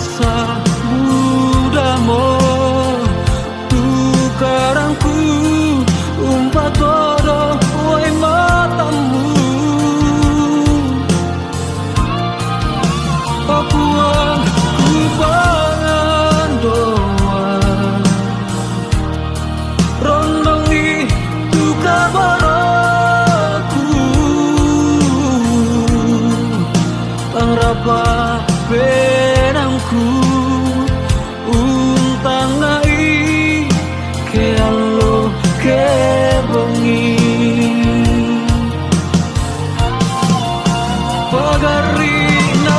masa mudamu, tukaranku umpat bodoh woi matamu. Papuan ku pangan doa rondongi duka baraku pangrapa benangku.